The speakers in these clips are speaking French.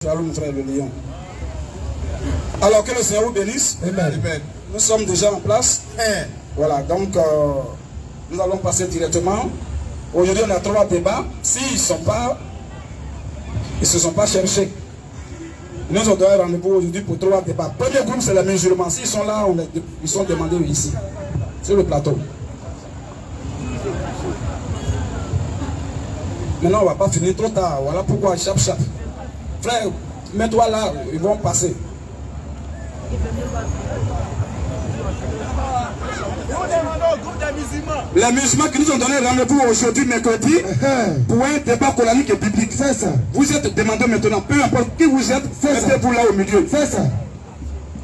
Shalom frère le lion. Alors que le Seigneur vous bénisse. Amen. Amen. Nous sommes déjà en place. Voilà, donc nous allons passer directement. Aujourd'hui on a 3 débats. S'ils ne se sont pas cherchés. Nous avons un rendez-vous aujourd'hui pour 3 débats. Premier groupe c'est les musulmans. S'ils sont là, ils sont demandés ici, sur le plateau. Maintenant on ne va pas finir trop tard. Voilà pourquoi chap. Frère, mets-toi là, ils vont passer. Les musulmans qui nous ont donné rendez-vous aujourd'hui, mercredi, pour un débat coranique et biblique. C'est ça. Vous êtes demandé maintenant, peu importe qui vous êtes, mettez-vous là au milieu. C'est ça.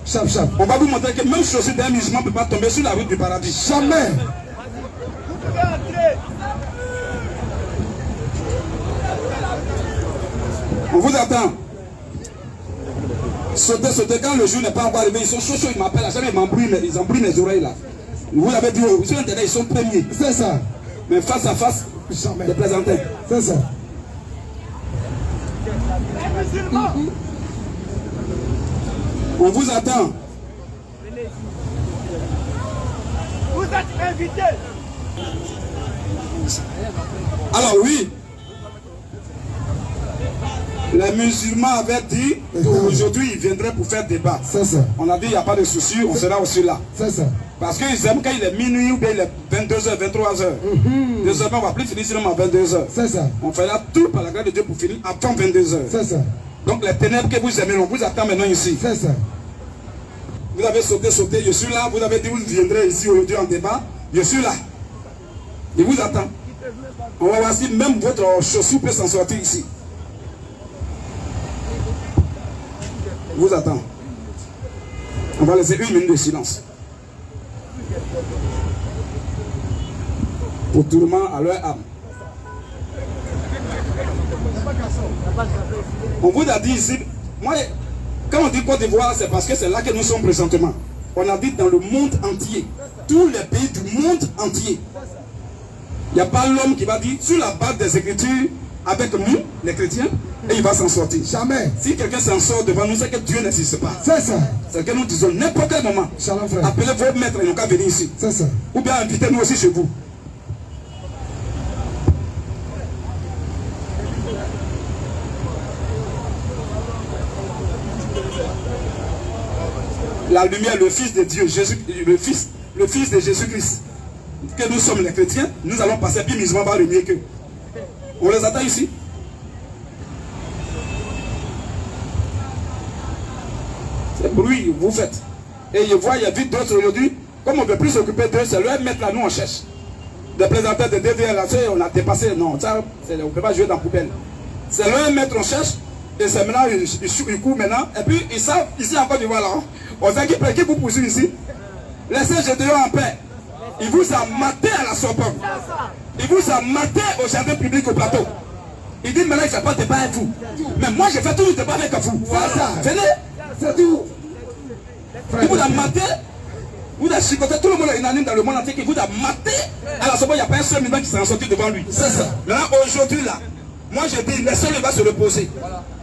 Chap, chap. On va vous montrer que même chaussure d'un musulman ne peut pas tomber sur la route du paradis. Jamais. On vous attend. Sautez, quand le jour n'est pas encore arrivé, ils sont chauds, ils m'appellent, jamais ils embrouillent mes oreilles là. Vous avez dit, sur Internet, ils sont premiers. C'est ça. Mais face à face, jamais. Les plaisantais. C'est ça. On vous attend. Vous êtes invités. Alors oui. Les musulmans avaient dit qu'aujourd'hui ils viendraient pour faire débat. C'est ça. On a dit il n'y a pas de souci, on sera aussi là. C'est ça. Parce qu'ils aiment quand il est minuit ou bien il est 22h, 23h. Désormais on ne va plus finir sinon à 22h. C'est ça. On fera tout par la grâce de Dieu pour finir avant 22h. C'est ça. Donc les ténèbres que vous aimez, on vous attend maintenant ici. C'est ça. Vous avez sauté, je suis là. Vous avez dit vous viendrez ici aujourd'hui en débat. Je suis là. Je vous attends. On va voir si même votre chaussure peut s'en sortir ici. Je vous attends. On va laisser 1 minute de silence. Pour tout le monde à leur âme. On vous a dit ici, moi, quand on dit Côte d'Ivoire, c'est parce que c'est là que nous sommes présentement. On a dit dans le monde entier. Tous les pays du monde entier. Il n'y a pas l'homme qui va dire sur la base des Écritures avec nous, les chrétiens, et il va s'en sortir. Jamais. Si quelqu'un s'en sort devant nous, c'est que Dieu n'existe pas. C'est ça. C'est que nous disons n'importe quel moment. Shalom frère. Appelez vos maîtres et nous qu'à venir ici. C'est ça. Ou bien invitez-nous aussi chez vous. La lumière, le Fils de Dieu, Jésus, le Fils de Jésus-Christ. Que nous sommes les chrétiens, nous allons passer, puis musulmans va le mieux qu'eux. On les attend ici. C'est bruit, vous faites. Et je vois, il y a vite d'autres aujourd'hui. Comme on ne peut plus s'occuper d'eux, c'est leur mettre là, nous on cherche. Des présenteurs de DVL, là, on a dépassé. Non, ça, on ne peut pas jouer dans la poubelle. C'est leur mettre, on cherche. Et c'est maintenant, ils courent maintenant. Et puis, ils savent, ici en Côte d'Ivoire, là, on sait qui vous poursuit ici. Laissez Gédéon en paix. Il vous a maté à la Sorbonne. Il vous a maté au jardin public au plateau. Il dit maintenant il ne fait pas de débat avec vous. Mais moi je fais toujours débat avec vous. Voilà. Venez. C'est tout. Il vous a maté. Vous a chicoté. Tout le monde est unanime dans le monde entier. Il vous a maté à la Sorbonne. Il n'y a pas un seul musulman qui s'est sorti devant lui. C'est ça. Maintenant aujourd'hui là, moi je dis le seul va se reposer.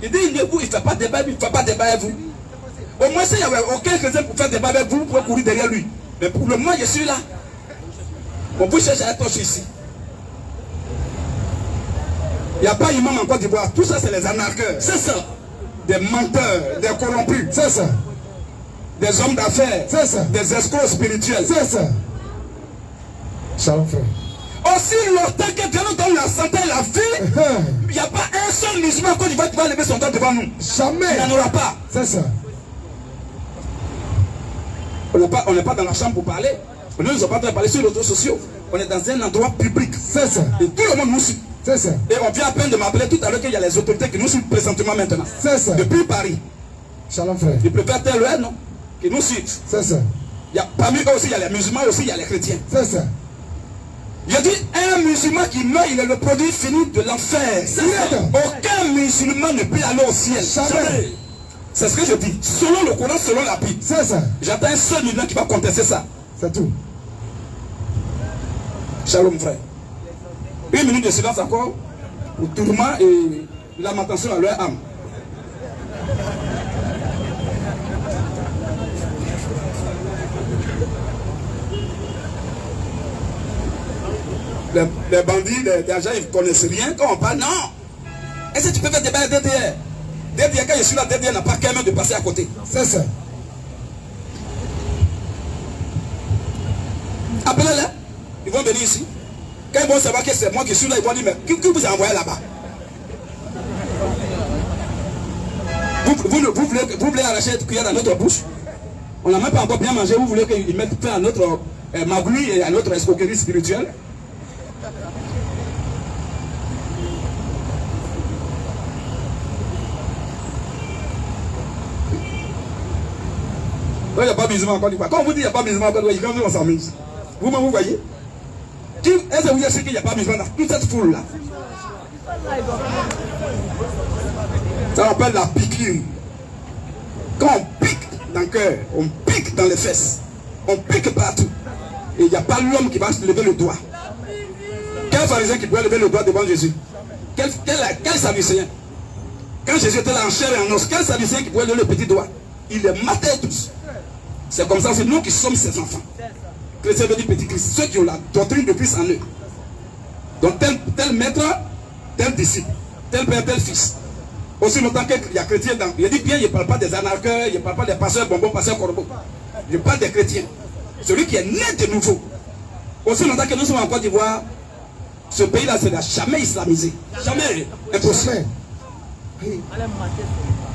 Il dit il ne fait pas de débat, il ne fait pas de débat avec vous. Au moins s'il n'y avait aucun chrétien pour faire débat avec vous, vous pouvez courir derrière lui. Mais pour le moment je suis là. On vous cherche à la torche ici. Il n'y a pas imam en Côte d'Ivoire. Tout ça, c'est les anarcheurs. C'est ça. Des menteurs, des corrompus. C'est ça. Des hommes d'affaires. C'est ça. Des escrocs spirituels. C'est ça. Shalom frère. Aussi longtemps que Dieu nous donne la santé et la vie, il n'y a pas un seul musulman en Côte d'Ivoire qui va lever son temps devant nous. Jamais. Il n'y en aura pas. C'est ça. On n'est pas dans la chambre pour parler. Nous ne sommes pas en train de parler sur les réseaux sociaux. On est dans un endroit public. C'est ça. Et tout le monde nous suit. C'est ça. Et on vient à peine de m'appeler tout à l'heure qu'il y a les autorités qui nous suivent présentement maintenant. C'est ça. Depuis Paris. Shalom frère. Ils préfèrent tel ou non qui nous suivent. C'est ça. Parmi eux aussi, il y a les musulmans, aussi il y a les chrétiens. C'est ça. Je dis, un musulman qui meurt, il est le produit fini de l'enfer. Aucun musulman ne peut aller au ciel. Jamais. C'est ce que je dis. Selon le Coran, selon la Bible. C'est ça. J'attends un seul musulman qui va contester ça. C'est tout. Shalom frère. 1 minute de silence encore pour tout le monde et lamentation à leur âme. les bandits, les agents, ils ne connaissent rien. Quand on parle, non. Est-ce que tu peux faire des balles DDR? DDR, quand je suis là, DDR n'a pas qu'à même de passer à côté. C'est ça. Appelez-les. Ils vont venir ici. Quand ils vont savoir que c'est moi qui suis là, ils vont dire, mais qui vous a envoyé là-bas? Vous voulez arracher cette cuillère à notre bouche? On n'a même pas encore bien mangé. Vous voulez qu'ils mettent fin à notre magouille et à notre escroquerie spirituelle? Il n'y a pas de musulman en Côte d'Ivoire. Quand on vous dit qu'il n'y a pas de musulman en Côte d'Ivoire, quand on s'amuse. Vous-même, vous voyez? Est-ce que vous savez qu'il n'y a pas de musulman dans toute cette foule-là? Ça s'appelle la piqûre. Quand on pique dans le cœur, on pique dans les fesses, on pique partout. Et il n'y a pas l'homme qui va se lever le doigt. Quel pharisien qui pourrait lever le doigt devant Jésus? Quel sadducéen? Quand Jésus était là en chair et en os, quel sadducéen qui pourrait lever le petit doigt? Il les matait tous. C'est comme ça, c'est nous qui sommes ses enfants. Chrétien veut dire petit Christ, ceux qui ont la doctrine de Christ en eux. Donc tel maître, tel disciple, tel père, tel fils. Aussi longtemps qu'il y a chrétiens dans. Il dit bien, il ne parle pas des anarcheurs, il ne parle pas des pasteurs bonbons, pasteurs corbeaux. Je parle des chrétiens. Celui qui est né de nouveau. Aussi longtemps que nous sommes en Côte d'Ivoire, ce pays-là ne sera jamais islamisé. Jamais. Impossible.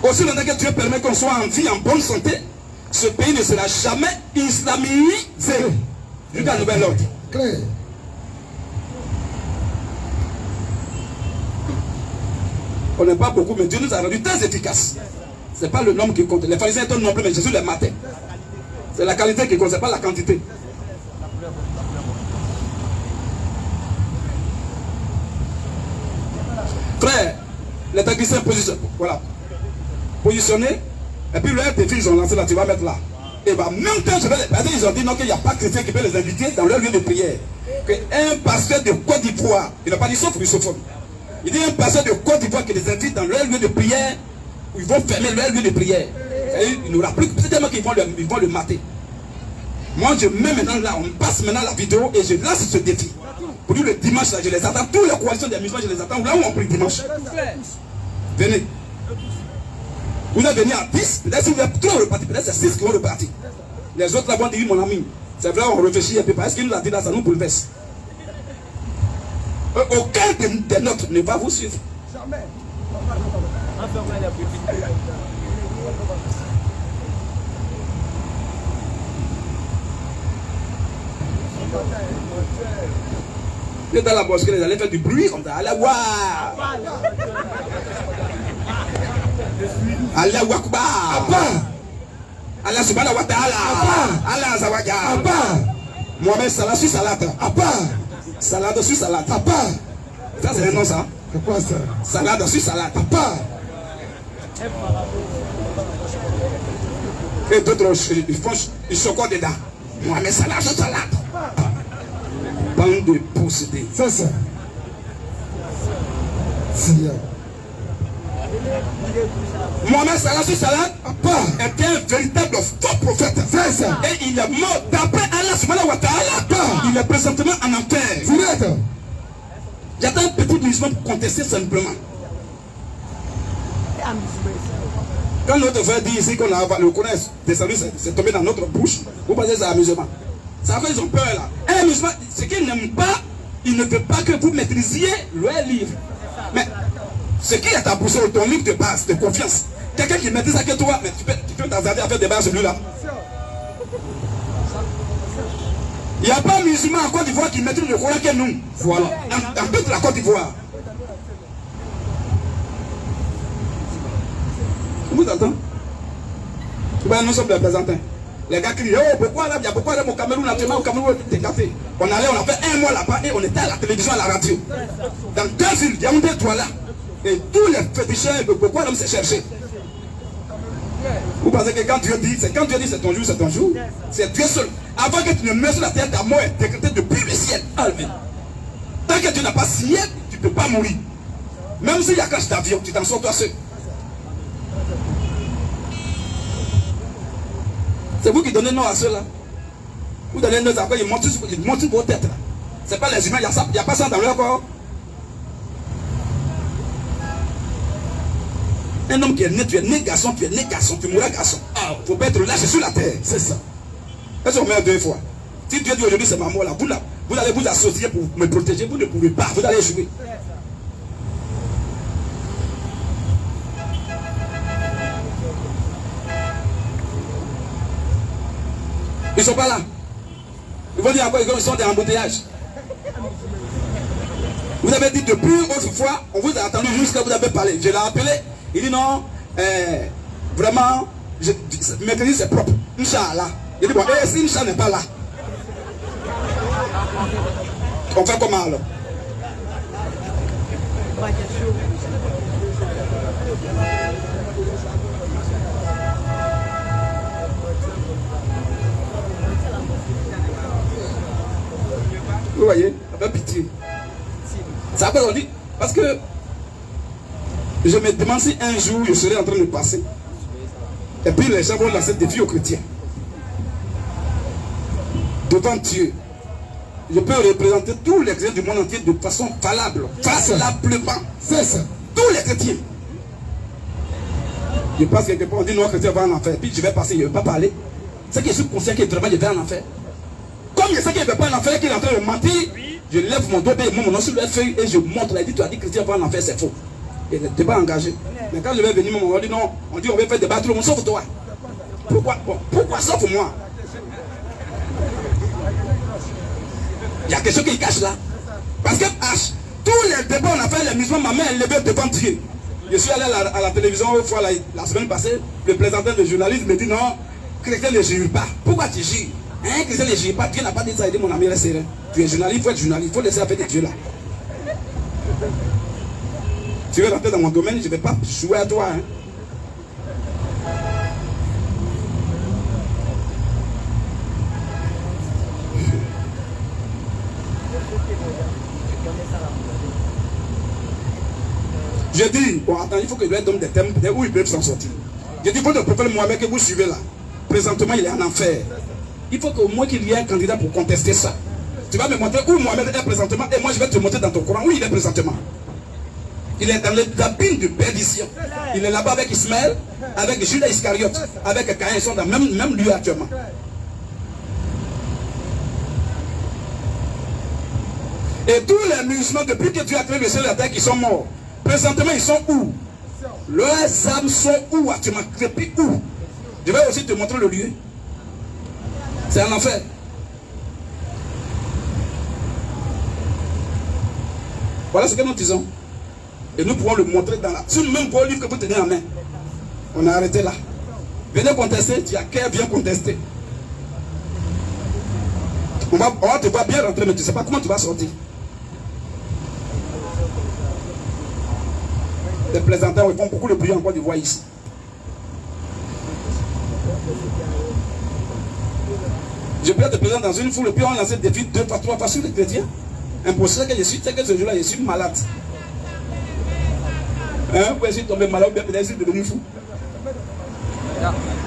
Aussi longtemps que Dieu permet qu'on soit en vie, en bonne santé, ce pays ne sera jamais islamisé. Jusqu'à nouvel ordre. Claire. On n'est pas beaucoup, mais Dieu nous a rendu très efficaces. Ce n'est pas le nombre qui compte. Les pharisiens étaient nombreux, mais Jésus les matait. C'est la qualité qui compte, ce n'est pas la quantité. Frère, les techniciens positionnés, et puis leurs défis, ils ont lancé là, tu vas mettre là. Et bien, même temps, je vais les passer, ils ont dit non, qu'il n'y a pas de chrétien qui peut les inviter dans leur lieu de prière. Qu'un pasteur de Côte d'Ivoire, il n'a pas dit sauf russophone. Il dit un pasteur de Côte d'Ivoire qui les invite dans leur lieu de prière, où ils vont fermer leur lieu de prière. Et il n'aura plus, c'est tellement qu'ils vont le mater. Moi, je mets maintenant là, on passe maintenant la vidéo et je lance ce défi. Pour dire le dimanche, là, je les attends. Toutes les coalitions des musulmans, je les attends. Là où on prie dimanche. Venez. Vous allez venir à 10, peut-être si vous êtes trop repartis, peut-être c'est 6 qui vont repartir. Les autres là vont dire, mon ami, c'est vrai, on réfléchit un peu, parce qu'il nous a dit là, ça nous bouleverse. Aucun des nôtres ne va vous suivre. Jamais. Vous êtes dans la mosquée, vous allez faire du bruit comme ça. Allez voir. Allah Akbar. Allah subhanahu wa ta'ala. Allah zawaja. Mohamed Salah sur Salat. Salade sur Salat. Ça c'est un nom ça. C'est quoi ça? Salade sur Salat. Et d'autres ils font ils chocolat dedans. Mohamed Salah sur Salat. Bande de possédés. C'est ça. Mohamed Salah sur Salat était un véritable faux prophète. C'est ça. Et il est mort d'après Allah subhanahu wa ta'ala. Il est présentement en enfer. J'attends un petit musulman pour contester simplement. Quand notre frère dit ici qu'on a le Coran descendu, c'est tombé dans notre bouche, vous pensez que c'est un musulman. C'est à cause qu'ils ont peur là. Un musulman, ce qu'il n'aime pas, il ne veut pas que vous maîtrisiez leur livre. Mais ce qui est ta boussole, ton livre de base, de confiance, quelqu'un qui maîtrise ça que toi, mais tu peux t'azader à faire des bases sur celui-là. Il n'y a pas un musulman en Côte d'Ivoire qui maîtrise le Coran que nous. Voilà. Dans toute la Côte d'Ivoire. Vous entendez? Nous sommes des représentants. Les gars crient, oh, pourquoi là, pourquoi là, au Cameroun, au Cameroun, t'es gâté. On allait, on a fait un mois là-bas et on était à la télévision, à la radio. Dans 2 villes, il y a un toi là. Et tous les féticheurs, pourquoi l'homme s'est cherché? Vous pensez que quand Dieu dit, c'est ton jour, c'est ton jour. C'est Dieu seul. Avant que tu ne meurs sur la terre, ta mort est décrétée depuis le ciel. Amen. Tant que tu n'as pas signé, tu ne peux pas mourir. Même s'il y a crash d'avion, tu t'en sors toi seul. C'est vous qui donnez nom à ceux-là. Vous donnez nom à quoi ils montent sur vos têtes là. C'est pas les humains, il n'y a pas ça dans leur corps. Un homme qui est né, tu es né garçon, tu mourras garçon. Il ne faut pas être lâché sur la terre, c'est ça. Est-ce qu'on meurt 2 fois? Si Dieu dit aujourd'hui c'est ma mort là, vous allez vous associer pour me protéger, vous ne pouvez pas, vous allez jouer. Ils ne sont pas là. Ils vont dire encore qu'ils sont des embouteillages. Vous avez dit depuis autrefois, on vous a attendu jusqu'à vous avez parlé. Je l'ai appelé, il dit non, vraiment, mercredi c'est propre. Inch'Allah. Il dit bon, si Inch'Allah n'est pas là, on fait comment alors? Vous voyez, avec pitié. C'est à quoi on dit? Parce que je me demande si un jour je serai en train de passer et puis les gens vont lancer des défis aux chrétiens. Devant Dieu, je peux représenter tous les chrétiens du monde entier de façon valable, valablement. C'est ça. Tous les chrétiens. Je passe quelque part, on dit non, chrétien va en enfer. Puis je vais passer, je ne vais pas parler. C'est que je suis conscient que vraiment je vais en enfer. Comme je sais qu'il ne va pas en enfer, qu'il est en train de mentir, je lève mon doigt et mon nom sur la feuille et je montre. Il dit, tu as dit que chrétien va en enfer, c'est faux. Et ne t'es pas engagé. Mais quand je vais venir, on dit non, on dit on va faire débattre tout le monde, sauf toi. Pourquoi? Bon, pourquoi sauf moi? Il y a quelque chose qui cache là. Parce que tous les débats, on a fait les musulmans, ma main est levée devant Dieu. Je suis allé à la télévision une fois la semaine passée, le présentateur de journaliste me dit non, chrétien ne jure pas. Pourquoi tu jures? Hein, chrétien ne jure pas. Dieu n'a pas dit ça, il dit mon ami, reste serein. Tu es journaliste, il faut être journaliste, il faut laisser affaire de Dieu là. Tu veux rentrer dans mon domaine, je ne vais pas jouer à toi. Hein. Je dis, bon attends, il faut que je leur donne des thèmes où ils peuvent s'en sortir. Je dis, votre prophète Mohamed que vous suivez là, présentement il est en enfer. Il faut qu'au moins qu'il y ait un candidat pour contester ça. Tu vas me montrer où Mohamed est présentement et moi je vais te montrer dans ton Coran où il est présentement. Il est dans l'abîme de perdition. Il est là-bas avec Ismaël, avec Judas Iscariote, avec Caïn, ils sont dans le même lieu actuellement. Et tous les musulmans, depuis que Dieu a créé le ciel et la terre, qui sont morts, présentement ils sont où? Leurs âmes sont où actuellement? Depuis où? Je vais aussi te montrer le lieu. C'est un enfer. Voilà ce que nous disons. Et nous pouvons le montrer dans sur le même beau livre que vous tenez en main. On a arrêté là. Venez contester, tu as qu'à bien contester. On va te voir bien rentrer, mais tu ne sais pas comment tu vas sortir. Les plaisantins, ils font beaucoup de bruit en Côte d'Ivoire ici. Je peux te présenter dans une foule, et puis on lance des défis 2 fois, 3 fois sur les chrétiens. Impossible que je suis, c'est que ce jour-là, je suis malade. Hein, je suis tombé malade, ou bien je suis devenu fou.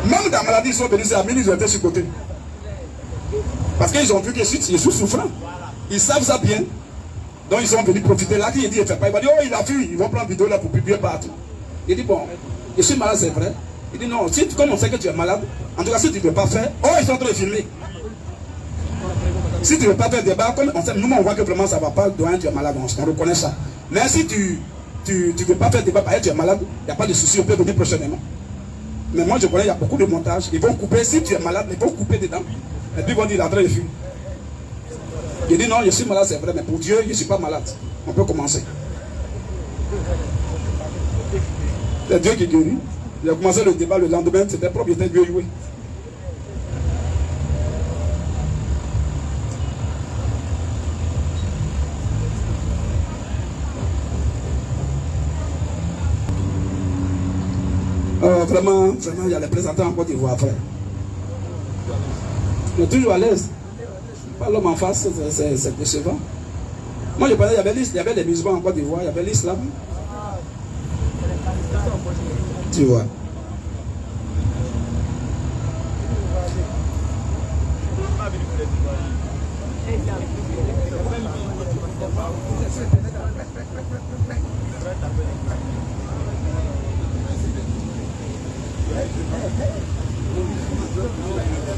Même dans la maladie, ils sont venus, ils ont été sur côté. Parce qu'ils ont vu que je suis souffrant. Ils savent ça bien. Donc ils sont venus profiter là. Qui dit, il fait pas. Il va dire, oh, il a fui. Ils vont prendre vidéo là pour publier partout. Il dit, bon, je suis malade, c'est vrai. Il dit, non, si, comme on sait que tu es malade, en tout cas, si tu ne veux pas faire, oh, ils sont en train de filmer. Si tu ne veux pas faire débat, comme on sait, nous, on voit que vraiment ça ne va pas, doyen, tu es malade, on reconnaît ça. Mais si tu ne veux pas faire débat, parce que tu es malade, il n'y a pas de souci, on peut venir prochainement. Mais moi, je connais, il y a beaucoup de montages. Ils vont couper, si tu es malade, ils vont couper dedans. Et puis ils vont dire, il est en train de fuir. Il dit, non, je suis malade, c'est vrai, mais pour Dieu, je ne suis pas malade. On peut commencer. C'est Dieu qui guérit. Il a commencé le débat le lendemain, c'était propre, il était Dieu joué. Vraiment, il y a les présentants en Côte d'Ivoire, frère. On est toujours à l'aise. Pas l'homme en face, c'est décevant. Moi, je parlais, il y avait des musulmans en Côte d'Ivoire, il y avait l'islam. Tu vois.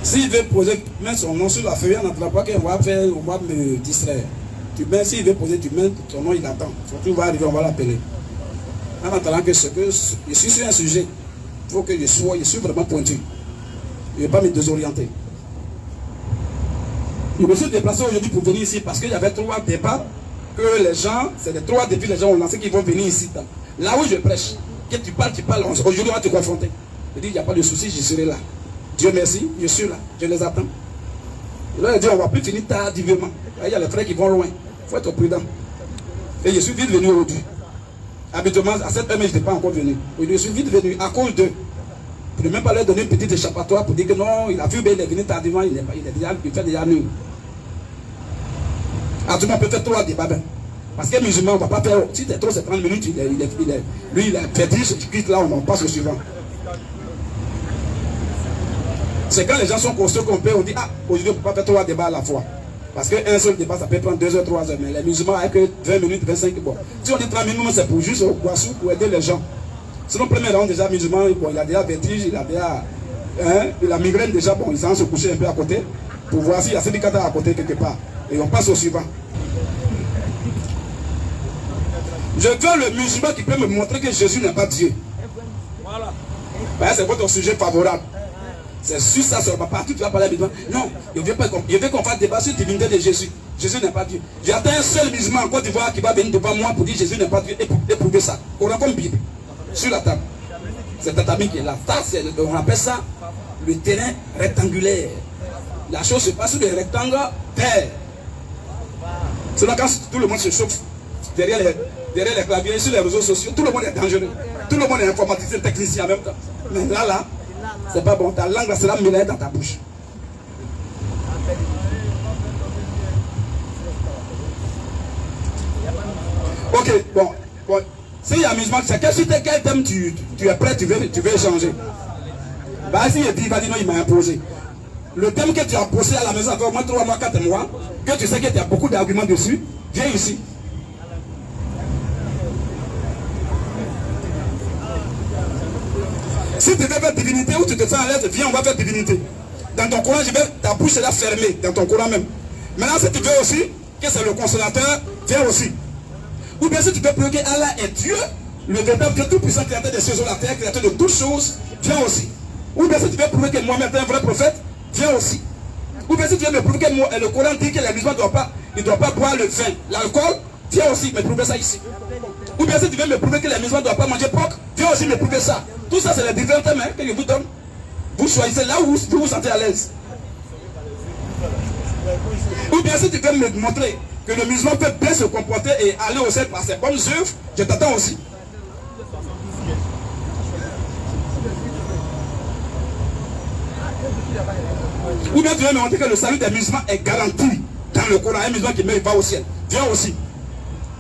S'il veut poser, mettre son nom sur la feuille, on n'entend pas qu'on va faire, on va me distraire. Tu mets, s'il veut poser, tu mets ton nom, il attend. Surtout, il va arriver, on va l'appeler. En attendant que je suis sur un sujet, il faut que je suis vraiment pointu. Je ne vais pas me désorienter. Je me suis déplacé aujourd'hui pour venir ici parce qu'il y avait 3 débats que les gens, c'est les 3 défis que les gens ont lancés qui vont venir ici. Là où je prêche, que tu parles, aujourd'hui on va te confronter. Je dis, il n'y a pas de souci, je serai là. Dieu merci, je suis là, je les attends. Et là, il dit, on ne va plus finir tardivement. Là, il y a les frères qui vont loin. Il faut être prudent. Et je suis vite venu aujourd'hui. Habituellement, à cette heure, je n'étais pas encore venu. Je suis vite venu à cause d'eux. Pour ne même pas leur donner une petite échappatoire pour dire que non, il a vu, mais il est venu tardivement, il fait déjà nuit. Actuellement, on peut faire 3 débats. Parce que musulman, on ne va pas faire. Si c'est trop, c'est 30 minutes, lui, il est fétiche, il quitte là, on passe au suivant. C'est quand les gens sont conscients qu'on peut, on dit, ah, aujourd'hui, on ne peut pas faire 3 débats à la fois. Parce qu'un seul débat, ça peut prendre 2 heures, 3 heures. Mais les musulmans, avec 20 minutes, 25, bon. Si on dit 30 minutes, c'est pour juste au Guassou, pour aider les gens. Sinon, premier round, déjà, musulman, bon, il a déjà vertige, il a déjà. La migraine, déjà, bon, il s'en se coucher un peu à côté. Pour voir s'il y a Sédicata à côté quelque part. Et on passe au suivant. Je veux le musulman qui peut me montrer que Jésus n'est pas Dieu. Voilà. Ben, c'est votre sujet favorable. C'est sur ça, sur ma partie, tu vas parler musulman. Non, je veux qu'on fasse débat sur la divinité de Jésus. Jésus n'est pas Dieu. J'ai atteint un seul musulman en Côte d'Ivoire qui va venir devant moi pour dire Jésus n'est pas Dieu et prouver ça. On rencontre Bible sur la table. C'est tatami qui est là. Ça, on appelle ça le terrain rectangulaire. La chose se passe sur le rectangle terre. C'est là quand tout le monde se chauffe derrière les claviers, sur les réseaux sociaux, tout le monde est dangereux. Tout le monde est informaticien, technicien en même temps. Mais là, c'est pas bon. Ta langue, là, c'est la mêlée dans ta bouche. Ok, bon. S'il y a amusement, c'est que si quel thème tu es prêt, tu veux échanger. Bah, si il dit, il va dire non, il m'a imposé. Le thème que tu as posé à la maison avant au moins 3 mois, 4 mois, que tu sais qu'il y a beaucoup d'arguments dessus, viens ici. Si tu veux faire divinité ou tu te sens à l'aise, viens, on va faire divinité. Dans ton Coran, ta bouche est là fermée, dans ton Coran même. Maintenant, si tu veux aussi que c'est le consolateur, viens aussi. Ou bien si tu veux prouver qu'Allah est Dieu, le véritable Dieu tout-puissant, créateur des cieux et de la terre, créateur de toutes choses, viens aussi. Ou bien si tu veux prouver que Mohamed est un vrai prophète, viens aussi. Ou bien si tu veux me prouver que le Coran dit que les musulmans ne doivent pas boire le vin, l'alcool, viens aussi me prouver ça ici. Ou bien si tu veux me prouver que les musulmans ne doivent pas manger porc, viens aussi me prouver ça. Tout ça, c'est les différents thèmes que je vous donne. Vous choisissez là où vous vous sentez à l'aise. Ou bien si tu veux me montrer que le musulman peut bien se comporter et aller au ciel par ses bonnes œuvres, je t'attends aussi. Ou bien tu veux me montrer que le salut des musulmans est garanti dans le Coran. Un musulman qui meurt, il va au ciel. Viens aussi.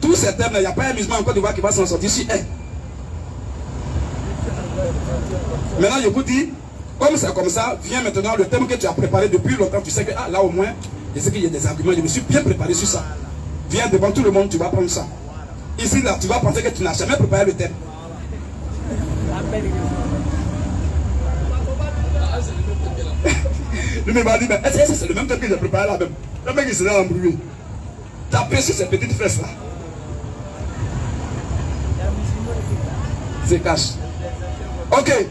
Tous ces thèmes-là, il n'y a pas un musulman en Côte d'Ivoire qui va s'en sortir si un. Maintenant, je vous dis, comme c'est comme ça, viens maintenant le thème que tu as préparé depuis longtemps. Tu sais que là au moins, je sais qu'il y a des arguments. Je me suis bien préparé sur ça. Viens devant tout le monde, tu vas prendre ça. Ici, là, tu vas penser que tu n'as jamais préparé le thème. Le mec m'a dit, mais est-ce que c'est le même thème que j'ai préparé là même? Le mec il s'est embrouillé. Tapez sur ces petites fesses là. C'est cash. Ok.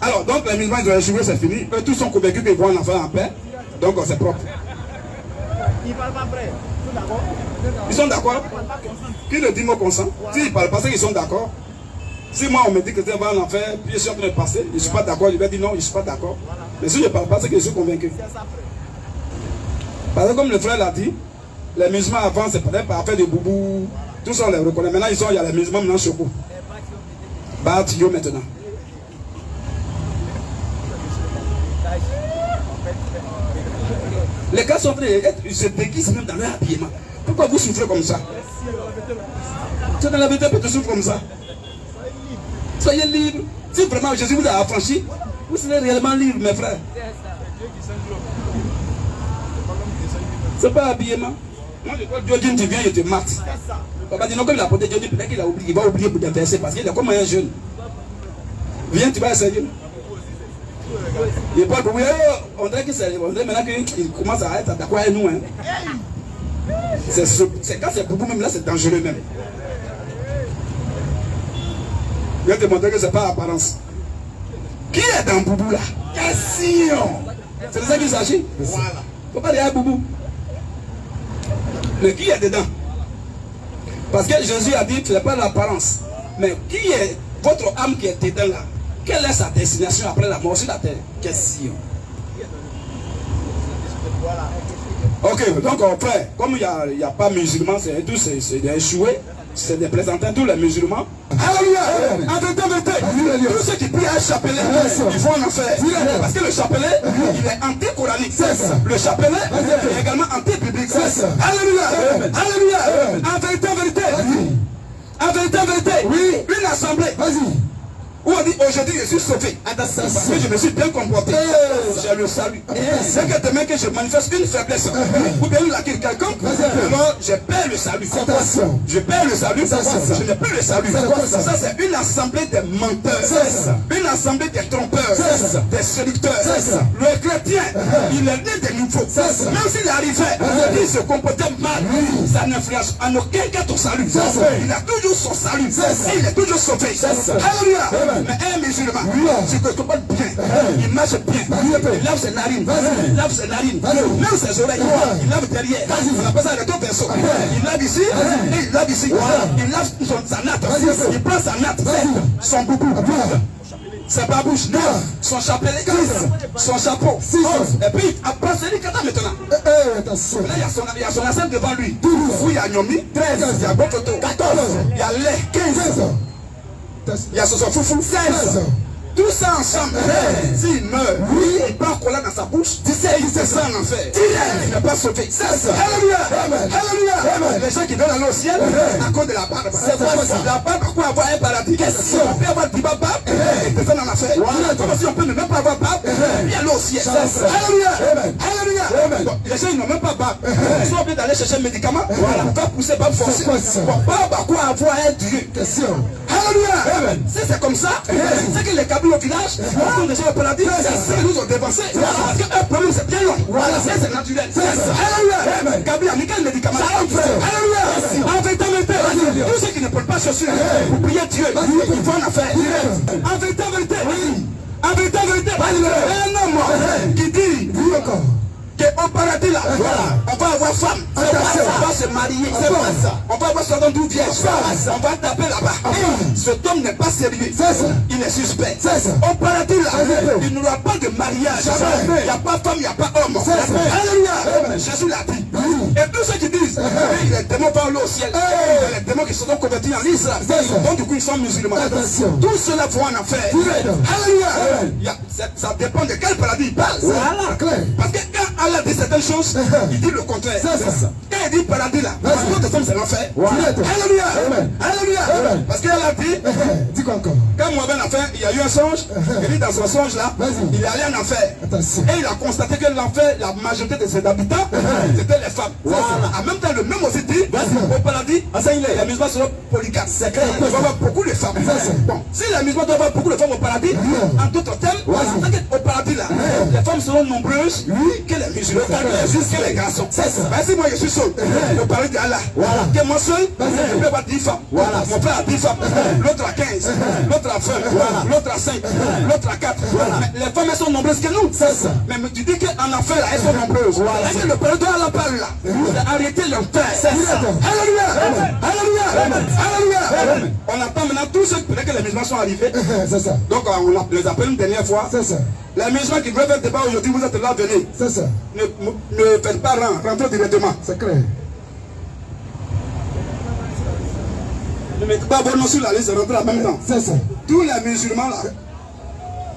Alors, donc les musulmans, ils ont échoué, c'est fini. Eux tous sont convaincus qu'ils vont en faire en paix. Donc c'est propre. Ils ne parlent pas vrai. Ils sont d'accord. Ils sont d'accord? Qui le dit mot consent? S'ils ne parlent pas, c'est qu'ils sont d'accord. Si moi on me dit que ça va en enfer, puis je suis en train de passer, je ne suis pas d'accord, je vais dire non, je ne suis pas d'accord. Mais si je ne parle pas, c'est que je suis convaincu. Parce que comme le frère l'a dit, les musulmans avant, c'est peut-être par affaire de boubou, tout ça on les reconnaît. Maintenant, il y a les musulmans maintenant Choco. Batio maintenant. Les gars sont en train de se déguisent même dans leur habillement. Pourquoi vous souffrez comme ça? Tu es dans la vérité, tu souffres comme ça. Soyez libres. Si vraiment Jésus vous a affranchi, vous serez réellement libres, mes frères. C'est pas habillement. Moi, je crois que Dieu dit, tu viens, je te mate. Papa dit non, comme il a porté Dieu, peut-être qu'il a oublié, il va oublier pour verser parce qu'il est comme un jeune. Viens, tu vas essayer. Il parle pour on dirait que c'est maintenant qu'il commence à être d'accord avec nous. Hein. C'est quand c'est beaucoup, même là, c'est dangereux même. Je vais te montrer que ce n'est pas l'apparence. Qui est dans Boubou là? Question. C'est de ça qu'il s'agit. Voilà. Il ne faut pas dire à Boubou. Mais qui est dedans? Parce que Jésus a dit, ce n'est pas l'apparence. Mais qui est votre âme qui est dedans là? Quelle est sa destination après la mort sur la terre? Question. Ok, donc frère, comme il n'y a pas musulmans, c'est tout, c'est des échoués, c'est des plaisantins, tous les musulmans. Alléluia! En vérité, tous ceux qui prient à un chapelet, ils vont en enfer. Parce que le chapelet, il est anti-coranique. Le chapelet est également anti-biblique. Alléluia! Alléluia! En vérité, oui, une assemblée. Où on dit aujourd'hui je suis sauvé. Parce que je me suis bien comporté. J'ai le salut. C'est que demain que je manifeste une faiblesse ou bien il acquiert quelqu'un, alors je perds le salut. Je perds le salut. Je n'ai plus le salut. Ça c'est une assemblée des menteurs. Une assemblée des trompeurs. Des séducteurs. Le chrétien, il est né des nouveaux. Même s'il arrivait, il se comportait mal. Ça n'influence en aucun cas ton salut. Il a toujours son salut. Il est toujours sauvé. Alléluia. Mais un musulman, tu te comportes bien, il marche bien, il lave ses narines, il lave ses narines, même ses oreilles, il lave derrière, on appelle ça le dos perso. Il lave ici, et il lave ici, il lave sa natte, il prend sa natte, son boubou, sa babouche, son chapelet, son chapeau, et puis après c'est lui qui attend maintenant. Là il y a son enceinte devant lui, où il y a Nyomi, 13, il y a Bototo, 14, il y a lait, 15. Il y a son foufou, 16. Tout ça ensemble, s'il meurt, il prend cola dans sa bouche, 17, il se sent en enfer. Il n'est pas sauvé. Alléluia. Alléluia. Les gens qui veulent aller au ciel à cause de la barbe. La barbe peut avoir un paradis. On peut avoir 10 barbes et te faire en enfer. Comme si on peut ne même pas avoir barbe et aller au ciel. Alléluia. Alléluia. Les gens ils n'ont même pas barbe. Ils sont obligés d'aller chercher un médicament pour faire pousser barbe forcée. Barbe à quoi avoir un Dieu. Alléluia. Si c'est comme ça, c'est que les Kabyles au village sont déjà au paradis. Ils nous ont dépensé. Parce qu'un problème c'est bien long. C'est naturel. Alléluia. Kabyles a mis quel médicament? Alléluia. En vérité, tous ceux qui ne peuvent pas chercher pour prier Dieu, ils vont en faire. En vérité, en vérité, un homme qui dit qu'au paradis là, on va avoir femme, on va se marier, on va avoir son nom d'où vierge, on va taper là-bas. Cet homme n'est pas sérieux, il est suspect. Au paradis là, il n'y aura pas de mariage, il n'y a pas femme, il n'y a pas homme. Alléluia. Jésus l'a dit. Et tous ceux qui disent les démons vont aller au ciel, les démons qui se sont convertis en l'islam, donc du coup ils sont musulmans. Tous ceux-là vont en enfer. Alléluia. Ça dépend de quel paradis il parle. Parce que quand Allah dit certaines choses, il dit le contraire. Quand il dit paradis là, parce que d'autres femmes c'est l'enfer. Alléluia. Alléluia. Parce qu'Allah a dit, dis quoi encore? quand Mohamed a fait, il y a eu un songe, il dit dans son songe là, il est allé en enfer. Et il a constaté que l'enfer, la majorité de ses habitants, c'était les femmes. En même temps, le même aussi dit, au paradis, les musulmans seront polygames. Il va y avoir beaucoup de femmes. Bon, si les musulmans doivent avoir beaucoup de femmes au paradis, en d'autres termes, au paradis là, les femmes seront nombreuses que les musulmans, que les garçons. Si moi je suis seul, au paradis d'Allah, que moi seul, je peux avoir 10 femmes. Mon frère a 10 femmes, l'autre a 15, l'autre a 20, l'autre a 5, l'autre a 4. Mais les femmes elles sont nombreuses que nous. Mais tu dis qu'en enfer là, elles sont nombreuses. Et que le paradis d'Allah parle là, c'est arrêter l'enfer. Alléluia. Alléluia. Alléluia. On attend maintenant tous ceux que les musulmans sont arrivés. Donc on les appelle une dernière fois. Les musulmans qui veulent faire le débat aujourd'hui, vous êtes là, venez. Ne faites pas rentrer directement. C'est clair. Ne mettez pas vos noms sur la liste et rentrez en même temps. Tous les musulmans là,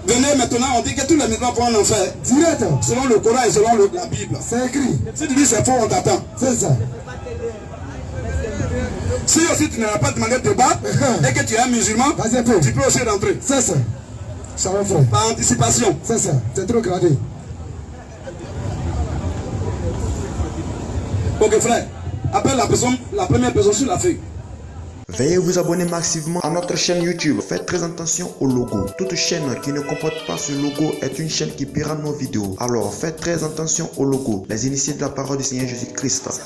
venez maintenant, on dit que tous les musulmans vont en enfer. Direct. Selon le Coran et selon la Bible. C'est écrit. Si tu dis c'est faux, on t'attend. C'est ça. Si aussi tu n'as pas demandé de débat et que tu es un musulman, tu peux aussi rentrer. C'est ça. Shalom frère. Par anticipation. C'est ça. C'est trop gradé. Ok frère. Appelle la première personne sur la feuille. Veuillez vous abonner massivement à notre chaîne YouTube. Faites très attention au logo. Toute chaîne qui ne comporte pas ce logo est une chaîne qui pirate nos vidéos. Alors faites très attention au logo. Les initiés de la parole du Seigneur Jésus-Christ.